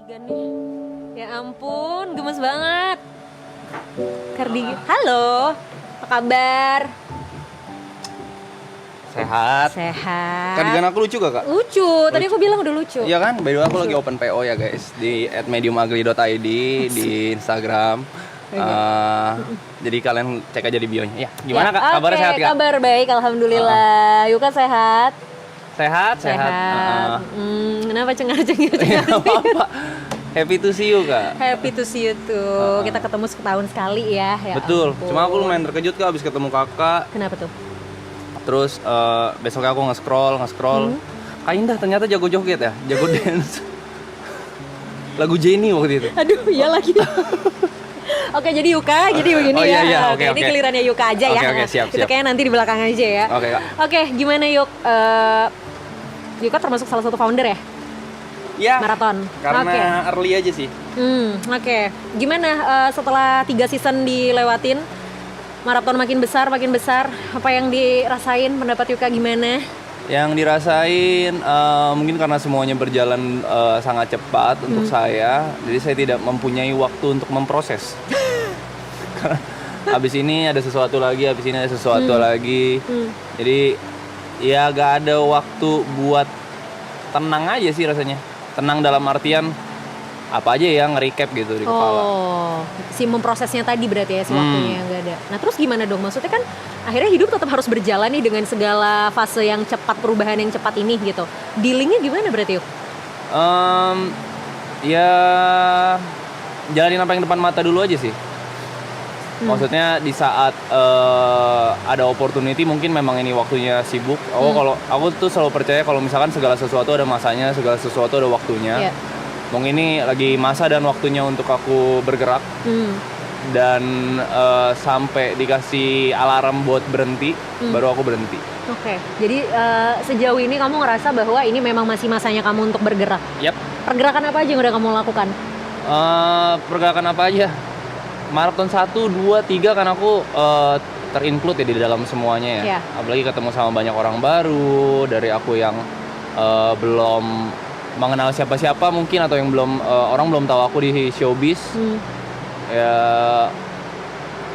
Kardigannya. Ya ampun, gemes banget. Halo, apa kabar? Sehat. Sehat. Kardigan aku lucu gak, Kak? Lucu, tadi aku bilang udah lucu. Iya kan? By the way aku lagi open PO ya guys di @mediumugly.id di Instagram. Jadi kalian cek aja di bio-nya. Ya, gimana Kak? Kabarnya sehat Kak? Kabar baik, alhamdulillah. Yuka sehat? Sehat. Kenapa cengar-cengir? Ya, apa-apa. Happy to see you Kak. Happy to see you too. Kita ketemu setahun sekali ya. Betul. Ampun. Cuma aku lumayan terkejut Kak abis ketemu Kakak. Kenapa tuh? Terus besoknya aku nge-scroll. Kak Indah ternyata jago joget ya, jago dance. Lagu Jenny waktu itu. Aduh, iya lagi. Oke, jadi Yuka, jadi begini ya. Iya, Oke, ini gilirannya Yuka aja ya. Oke, siap. Itu kayaknya nanti di belakang aja ya. Oke Kak. Oke, gimana Yuk? Yuka termasuk salah satu founder ya? Ya, Maraton. karena early aja sih. Oke. Gimana setelah 3 season dilewatin, maraton makin besar, apa yang dirasain, pendapat Yuka gimana? Yang dirasain mungkin karena semuanya berjalan sangat cepat untuk saya, jadi saya tidak mempunyai waktu untuk memproses. Habis ini ada sesuatu lagi, jadi ya gak ada waktu buat tenang aja sih rasanya. Tenang dalam artian apa aja ya nge-recap gitu di kepala. Oh, si memprosesnya tadi berarti ya, si waktunya yang gak ada. Nah terus gimana dong? Maksudnya kan akhirnya hidup tetap harus berjalan nih dengan segala fase yang cepat, perubahan yang cepat ini gitu. Dealingnya gimana berarti Yuk? Ya jalanin apa yang depan mata dulu aja sih. Maksudnya di saat ada opportunity mungkin memang ini waktunya sibuk. Kalau aku tuh selalu percaya kalau misalkan segala sesuatu ada masanya, segala sesuatu ada waktunya. Mungkin ini lagi masa dan waktunya untuk aku bergerak. Dan sampai dikasih alarm buat berhenti, baru aku berhenti. Oke. Jadi sejauh ini kamu ngerasa bahwa ini memang masih masanya kamu untuk bergerak. Yap. Pergerakan apa aja yang udah kamu lakukan? Pergerakan apa aja? Maraton 1, 2, 3 kan aku terinclude ya di dalam semuanya ya. Apalagi ketemu sama banyak orang baru, dari aku yang belum mengenal siapa-siapa mungkin, atau yang belum orang belum tahu aku di showbiz.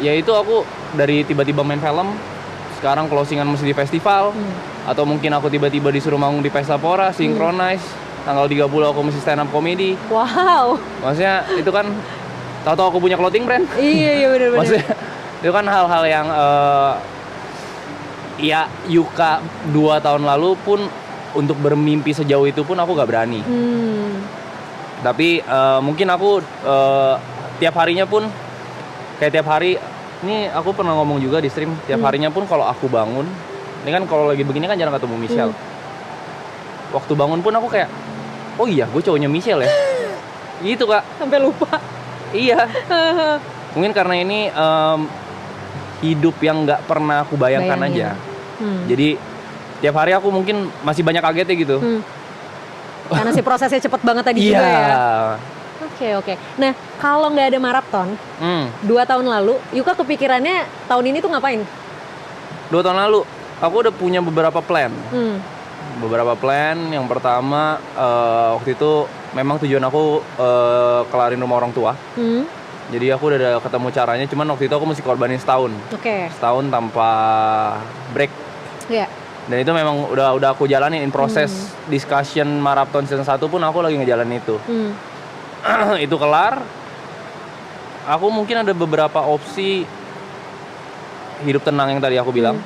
Ya itu aku dari tiba-tiba main film, sekarang closingan mesti di festival, atau mungkin aku tiba-tiba disuruh manggung di Pesta Pora, synchronize, tanggal 30 aku mesti stand up comedy. Wow. Maksudnya itu kan tahu-tahu aku punya clothing brand. Iya benar-benar. Maksudnya itu kan hal-hal yang ya Yuka 2 tahun lalu pun untuk bermimpi sejauh itu pun aku gak berani. Tapi mungkin aku tiap harinya pun kayak tiap hari, ini aku pernah ngomong juga di stream, tiap harinya pun kalau aku bangun, ini kan kalau lagi begini kan jarang ketemu Michelle. Waktu bangun pun aku kayak, oh iya gue cowoknya Michelle ya. Gitu Kak. Sampai lupa. Iya. Mungkin karena ini hidup yang nggak pernah aku bayangkan aja. Jadi tiap hari aku mungkin masih banyak kagetnya gitu. Karena si prosesnya cepet banget tadi juga ya. Oke. Nah kalau nggak ada maraton, 2 tahun lalu, Yuka kepikirannya tahun ini tuh ngapain? 2 tahun lalu, aku udah punya beberapa plan. Yang pertama waktu itu memang tujuan aku kelarin rumah orang tua. Jadi aku udah ada ketemu caranya, cuman waktu itu aku mesti korbanin setahun. Setahun tanpa break. Dan itu memang udah aku jalanin in proses discussion marathon season 1 pun aku lagi ngejalanin itu. Itu kelar, aku mungkin ada beberapa opsi hidup tenang yang tadi aku bilang.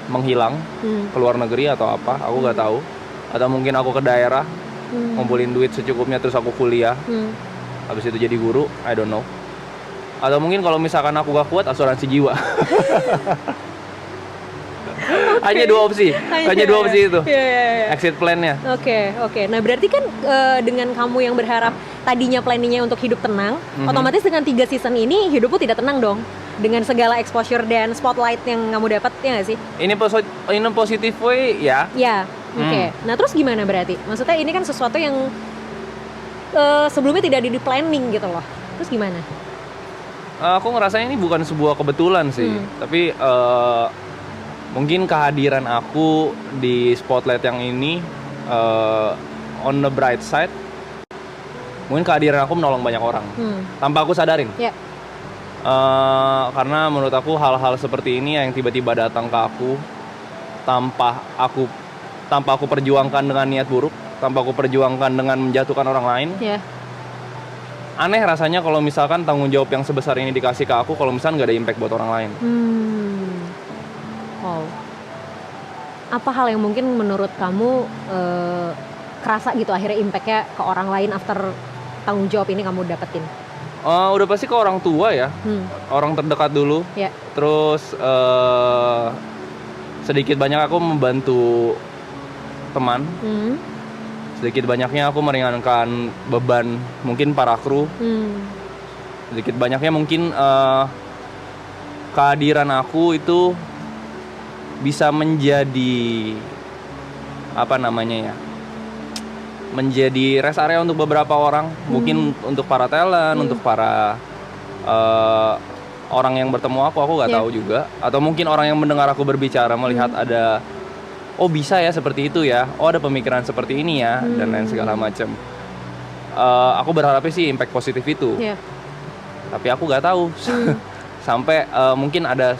Menghilang ke luar negeri atau apa, aku nggak tahu. Atau mungkin aku ke daerah ngumpulin duit secukupnya terus aku kuliah, habis itu jadi guru, I don't know. Atau mungkin kalau misalkan aku gak kuat, asuransi jiwa. Hanya 2 opsi itu. Exit plan-nya. Oke. Nah berarti kan dengan kamu yang berharap tadinya planningnya untuk hidup tenang, otomatis dengan 3 season ini hidupmu tidak tenang dong, dengan segala exposure dan spotlight yang kamu dapat, ya nggak sih? Ini positif way ya. Oke. Nah terus gimana berarti? Maksudnya ini kan sesuatu yang sebelumnya tidak ada di planning gitu loh. Terus gimana? Aku ngerasa ini bukan sebuah kebetulan sih, tapi mungkin kehadiran aku di spotlight yang ini on the bright side mungkin kehadiran aku menolong banyak orang tanpa aku sadarin. Yeah. Karena menurut aku hal-hal seperti ini yang tiba-tiba datang ke aku tanpa aku perjuangkan dengan niat buruk, tanpa aku perjuangkan dengan menjatuhkan orang lain. Yeah. Aneh rasanya kalau misalkan tanggung jawab yang sebesar ini dikasih ke aku, kalau misalkan nggak ada impact buat orang lain. Wow. Apa hal yang mungkin menurut kamu kerasa gitu akhirnya impactnya ke orang lain after tanggung jawab ini kamu dapetin? Udah pasti ke orang tua ya, orang terdekat dulu. Yeah. Terus sedikit banyak aku membantu teman. Sedikit banyaknya aku meringankan beban mungkin para kru. Sedikit banyaknya mungkin kehadiran aku itu bisa menjadi menjadi rest area untuk beberapa orang. Mungkin untuk para talent, untuk para orang yang bertemu aku nggak tahu juga. Atau mungkin orang yang mendengar aku berbicara melihat ada oh bisa ya seperti itu ya, oh ada pemikiran seperti ini ya, dan lain segala macam. Aku berharapnya sih impact positif itu, tapi aku nggak tahu sampai mungkin ada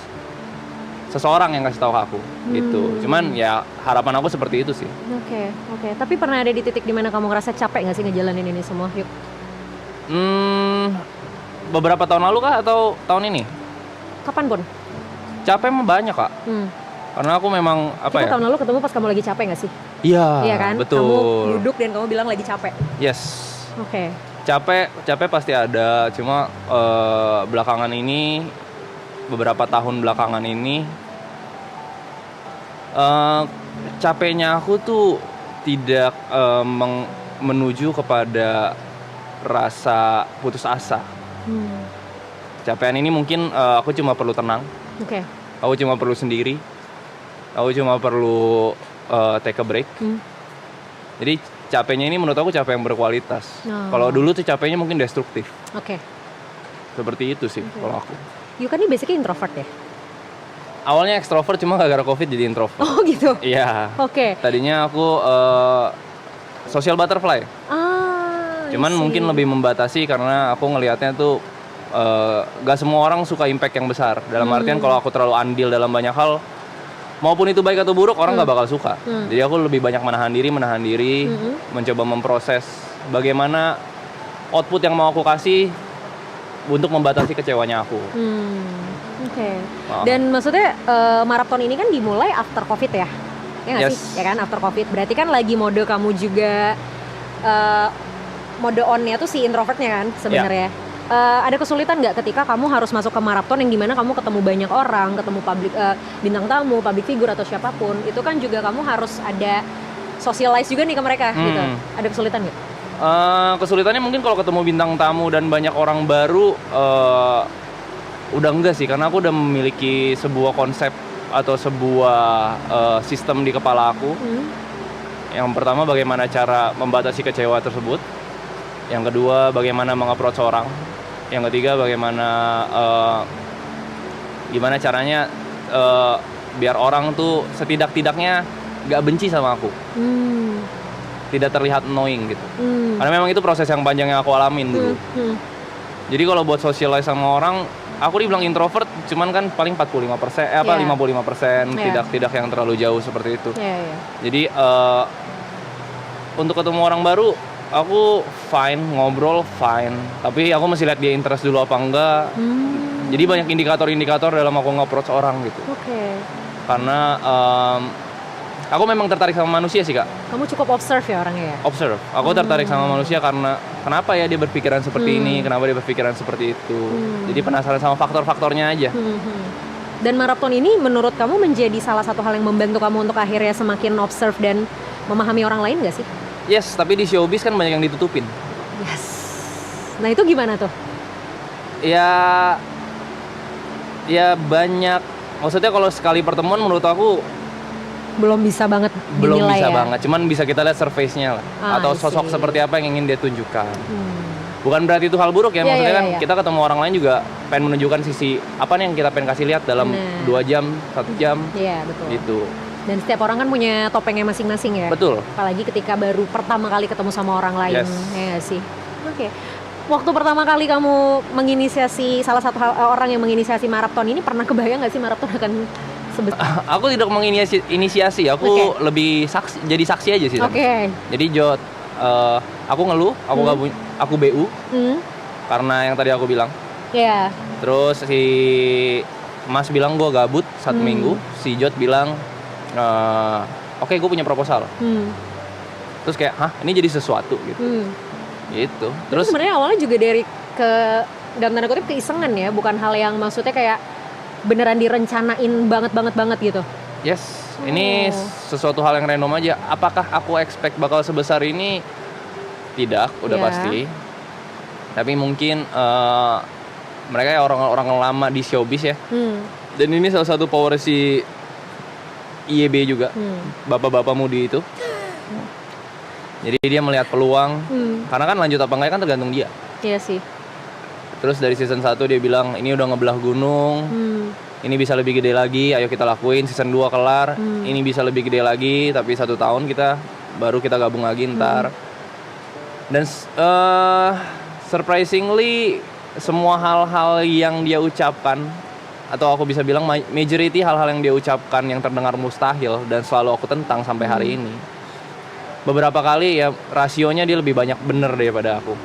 seseorang yang kasih tahu aku gitu. Cuman ya harapan aku seperti itu sih. Oke. Tapi pernah ada di titik dimana kamu ngerasa capek nggak sih ngejalanin ini semua? Yuk. Beberapa tahun lalu kah atau tahun ini? Kapan pun? Capek mah banyak kak. Karena aku memang Kita tahun lalu ketemu pas kamu lagi capek nggak sih? Iya kan? Betul. Kamu duduk dan kamu bilang lagi capek. Yes. Oke. Capek pasti ada. Cuma belakangan ini, beberapa tahun belakangan ini, capeknya aku tuh tidak menuju kepada rasa putus asa. Capaian ini mungkin aku cuma perlu tenang. Aku cuma perlu sendiri. Aku cuma perlu take a break. Jadi capeknya ini menurut aku capek yang berkualitas. Kalau dulu tuh capeknya mungkin destruktif. Seperti itu sih kalau aku. You kan ini basically introvert ya? Awalnya ekstrovert, cuma gara-gara COVID jadi introvert. Oh gitu? Iya. Tadinya aku social butterfly. Cuman mungkin lebih membatasi karena aku ngelihatnya tuh gak semua orang suka impact yang besar. Dalam artian kalau aku terlalu andil dalam banyak hal, maupun itu baik atau buruk, orang gak bakal suka. Jadi aku lebih banyak menahan diri, mencoba memproses bagaimana output yang mau aku kasih untuk membatasi kecewanya aku. Dan maksudnya maraton ini kan dimulai after COVID ya? Ya nggak sih? Ya kan, after COVID. Berarti kan lagi mode kamu juga mode on-nya tuh si introvertnya kan sebenarnya. Ada kesulitan nggak ketika kamu harus masuk ke maraton yang dimana kamu ketemu banyak orang, ketemu public bintang tamu, public figure atau siapapun, itu kan juga kamu harus ada socialize juga nih ke mereka gitu. Ada kesulitan nggak? Kesulitannya mungkin kalau ketemu bintang tamu dan banyak orang baru, udah enggak sih, karena aku udah memiliki sebuah konsep atau sebuah sistem di kepala aku. Yang pertama, bagaimana cara membatasi kecewa tersebut. Yang kedua, bagaimana meng-approach orang. Yang ketiga, bagaimana gimana caranya biar orang tuh setidak-tidaknya gak benci sama aku. Tidak terlihat annoying gitu. Karena memang itu proses yang panjang yang aku alamin dulu. Jadi kalau buat socialize sama orang, aku dibilang introvert, cuman kan paling 45%, 55%, tidak yang terlalu jauh seperti itu. Jadi untuk ketemu orang baru, aku fine, ngobrol fine, tapi aku mesti lihat dia interest dulu apa enggak. Jadi banyak indikator-indikator dalam aku nge-approach orang gitu. Karena aku memang tertarik sama manusia sih kak. Kamu cukup observe ya orangnya ya? Observe. Aku tertarik sama manusia karena kenapa ya dia berpikiran seperti ini, kenapa dia berpikiran seperti itu. Jadi penasaran sama faktor-faktornya aja. Dan maraton ini menurut kamu menjadi salah satu hal yang membantu kamu untuk akhirnya semakin observe dan memahami orang lain gak sih? Yes, tapi di showbiz kan banyak yang ditutupin. Yes. Nah itu gimana tuh? Ya banyak. Maksudnya kalau sekali pertemuan menurut aku belum bisa banget dinilai. Belum bisa ya? banget, cuman bisa kita lihat surface-nya lah. Atau sosok seperti apa yang ingin dia tunjukkan. Bukan berarti itu hal buruk ya, maksudnya kan kita ketemu orang lain juga pengen menunjukkan sisi apa nih yang kita pengen kasih lihat dalam 2 jam, 1 jam. Iya, betul. Gitu. Dan setiap orang kan punya topengnya masing-masing ya. Betul. Apalagi ketika baru pertama kali ketemu sama orang lain, ya gak sih? Oke. Waktu pertama kali kamu menginisiasi salah satu orang yang menginisiasi maraton ini, pernah kebayang nggak sih maraton akan sebesar? Aku tidak menginisiasi, aku lebih jadi saksi aja sih. Oke. Jadi aku ngeluh, aku BU karena yang tadi aku bilang. Iya. Terus si Mas bilang gue gabut 1 minggu, si Jod bilang oke, gue punya proposal. Terus kayak, hah, ini jadi sesuatu gitu. Gitu. Terus sebenarnya awalnya juga dari dalam tanda kutip keisengan ya, bukan hal yang maksudnya kayak beneran direncanain banget gitu. Yes, ini sesuatu hal yang random aja. Apakah aku expect bakal sebesar ini? Tidak, udah pasti. Tapi mungkin mereka ya orang-orang lama di showbiz ya. Dan ini salah satu power si IYB juga, bapak-bapak mudi itu. Jadi dia melihat peluang, karena kan lanjut apa enggak kan tergantung dia. Iya sih. Terus dari season 1 dia bilang, ini udah ngebelah gunung, ini bisa lebih gede lagi, ayo kita lakuin. Season 2 kelar, ini bisa lebih gede lagi, tapi 1 tahun baru kita gabung lagi ntar. Dan surprisingly, semua hal-hal yang dia ucapkan, atau aku bisa bilang majority hal-hal yang dia ucapkan yang terdengar mustahil dan selalu aku tentang sampai hari ini, beberapa kali ya rasionya dia lebih banyak bener daripada aku,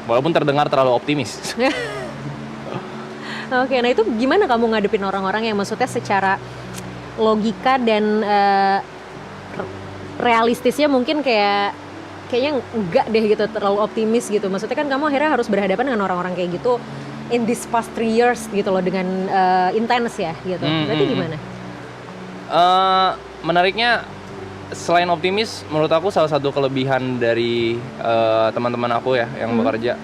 walaupun terdengar terlalu optimis. Oke, nah itu gimana kamu ngadepin orang-orang yang maksudnya secara logika dan realistisnya mungkin kayaknya enggak deh gitu, terlalu optimis gitu. Maksudnya kan kamu akhirnya harus berhadapan dengan orang-orang kayak gitu in this past 3 years gitu loh, dengan intense ya gitu. Berarti gimana? Menariknya, selain optimis, menurut aku salah satu kelebihan dari teman-teman aku ya yang bekerja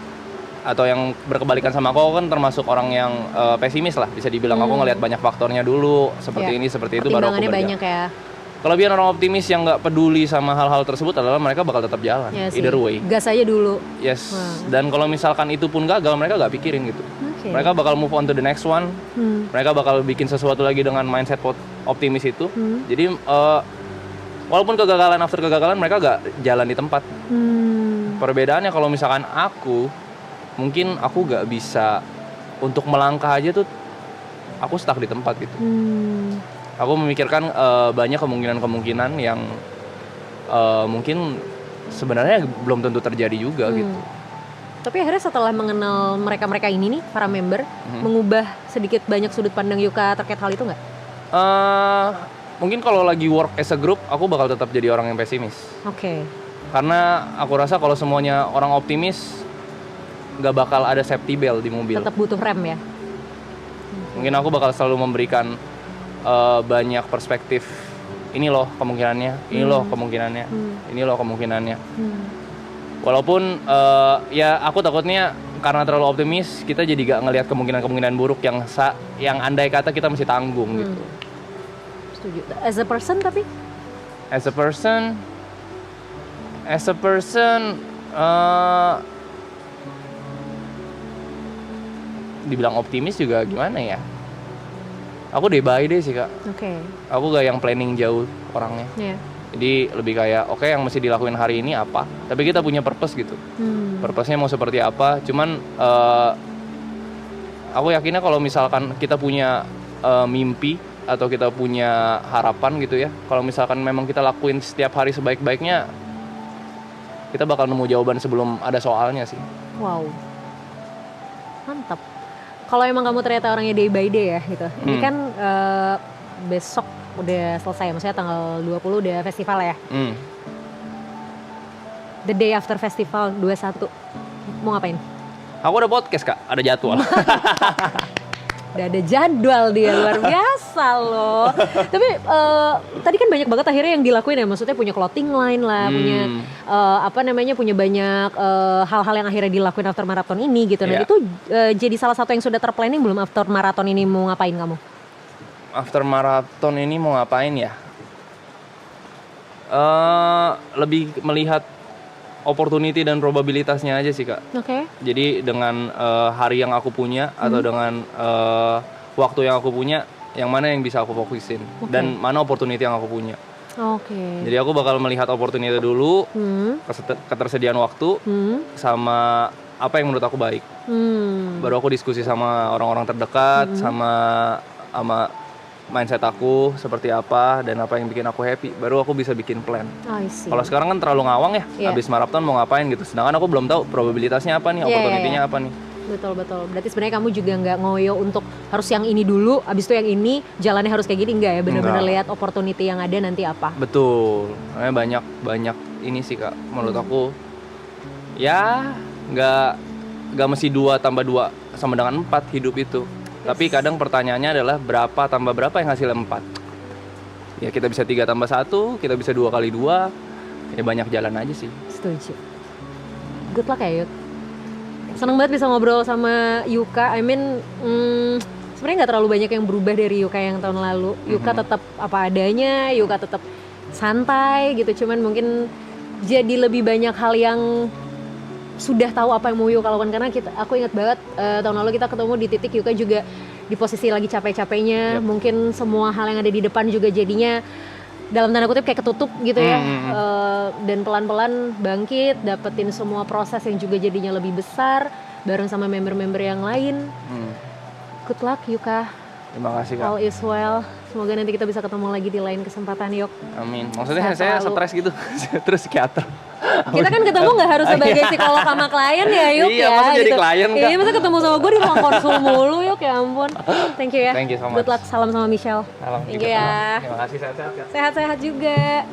atau yang berkebalikan sama aku kan termasuk orang yang pesimis lah, bisa dibilang. Aku ngelihat banyak faktornya dulu, seperti ini, seperti itu, baru aku bekerja. Banyak ya. Kelebihan orang optimis yang nggak peduli sama hal-hal tersebut adalah mereka bakal tetap jalan, either way. Gas aja dulu. Yes. Dan kalau misalkan itu pun gagal, mereka nggak pikirin gitu. Mereka bakal move on to the next one. Mereka bakal bikin sesuatu lagi dengan mindset optimis itu. Jadi walaupun kegagalan after kegagalan, mereka gak jalan di tempat. Perbedaannya kalau misalkan mungkin aku gak bisa untuk melangkah aja tuh, aku stuck di tempat gitu. Aku memikirkan banyak kemungkinan-kemungkinan yang mungkin sebenarnya belum tentu terjadi juga gitu. Tapi akhirnya setelah mengenal mereka-mereka ini nih, para member, mengubah sedikit banyak sudut pandang Yuka terkait hal itu nggak? Mungkin kalau lagi work as a group, aku bakal tetap jadi orang yang pesimis. Oke. Karena aku rasa kalau semuanya orang optimis, nggak bakal ada safety belt di mobil. Tetap butuh rem ya? Mungkin aku bakal selalu memberikan banyak perspektif. Ini loh kemungkinannya, ini loh kemungkinannya, ini loh kemungkinannya. Walaupun ya aku takutnya karena terlalu optimis, kita jadi gak ngelihat kemungkinan-kemungkinan buruk yang andai kata kita mesti tanggung gitu. Setuju. As a person tapi? As a person, dibilang optimis juga gimana ya? Aku day by day sih kak. Oke. Aku gak yang planning jauh orangnya. Jadi lebih kayak oke, yang mesti dilakuin hari ini apa, tapi kita punya purpose gitu. Purpose-nya mau seperti apa. Cuman aku yakinnya kalau misalkan kita punya mimpi atau kita punya harapan gitu ya, kalau misalkan memang kita lakuin setiap hari sebaik-baiknya, kita bakal nemu jawaban sebelum ada soalnya sih. Wow, mantap. Kalau emang kamu ternyata orangnya day by day ya gitu. Ini kan besok udah selesai, maksudnya tanggal 20 udah festival ya. The day after festival 21 mau ngapain? Aku ada podcast kak, ada jadwal. Udah ada jadwal dia, luar biasa loh. Tapi tadi kan banyak banget akhirnya yang dilakuin ya, maksudnya punya clothing line lah, punya punya banyak hal-hal yang akhirnya dilakuin after marathon ini gitu. Nah itu jadi salah satu yang sudah terplanning belum, after marathon ini mau ngapain kamu? After marathon ini mau ngapain ya? Lebih melihat opportunity dan probabilitasnya aja sih kak. Oke. Jadi dengan hari yang aku punya atau dengan waktu yang aku punya, yang mana yang bisa aku fokusin dan mana opportunity yang aku punya. Oke. Jadi aku bakal melihat opportunity dulu, ketersediaan waktu, sama apa yang menurut aku baik. Baru aku diskusi sama orang-orang terdekat, sama mindset aku seperti apa dan apa yang bikin aku happy. Baru aku bisa bikin plan. Kalau sekarang kan terlalu ngawang ya, habis maraton mau ngapain gitu. Sedangkan aku belum tahu probabilitasnya apa nih, opportunity-nya apa nih. Betul. Berarti sebenarnya kamu juga nggak ngoyo untuk harus yang ini dulu, abis itu yang ini, jalannya harus kayak gini, enggak ya? Benar-benar lihat opportunity yang ada nanti apa. Betul. Makanya banyak ini sih Kak, menurut aku. Ya, nggak mesti 2 tambah 2 sama dengan 4 hidup itu. Tapi kadang pertanyaannya adalah berapa tambah berapa yang hasilnya 4. Ya kita bisa 3 tambah 1, kita bisa 2 kali 2. Ya banyak jalan aja sih. Setuju. Good luck ya Yuk. Seneng banget bisa ngobrol sama Yuka. I mean, sebenarnya nggak terlalu banyak yang berubah dari Yuka yang tahun lalu. Yuka tetap apa adanya, Yuka tetap santai gitu. Cuman mungkin jadi lebih banyak hal yang sudah tahu apa yang mau Yuka lakukan. Karena aku ingat banget tahun lalu kita ketemu di titik Yuka juga di posisi lagi capek-capeknya. Mungkin semua hal yang ada di depan juga jadinya dalam tanda kutip kayak ketutup gitu ya. Dan pelan-pelan bangkit, dapetin semua proses yang juga jadinya lebih besar bareng sama member-member yang lain. Good luck Yuka. Terima kasih Kak. All is well. Semoga nanti kita bisa ketemu lagi di lain kesempatan Yok. Amin. Maksudnya saya stres gitu. Terus psikiater. Kita kan ketemu gak harus sebagai psikolog sama klien ya Yuk iya, ya. Masa jadi gitu. klien Kak. Iya masa ketemu sama gue di ruang konsul mulu Yuk, ya ampun. Thank you ya. Thank you so much. Good luck, salam sama Michelle. Salam Thank you ya. Terima kasih, sehat-sehat Kak. Sehat-sehat juga.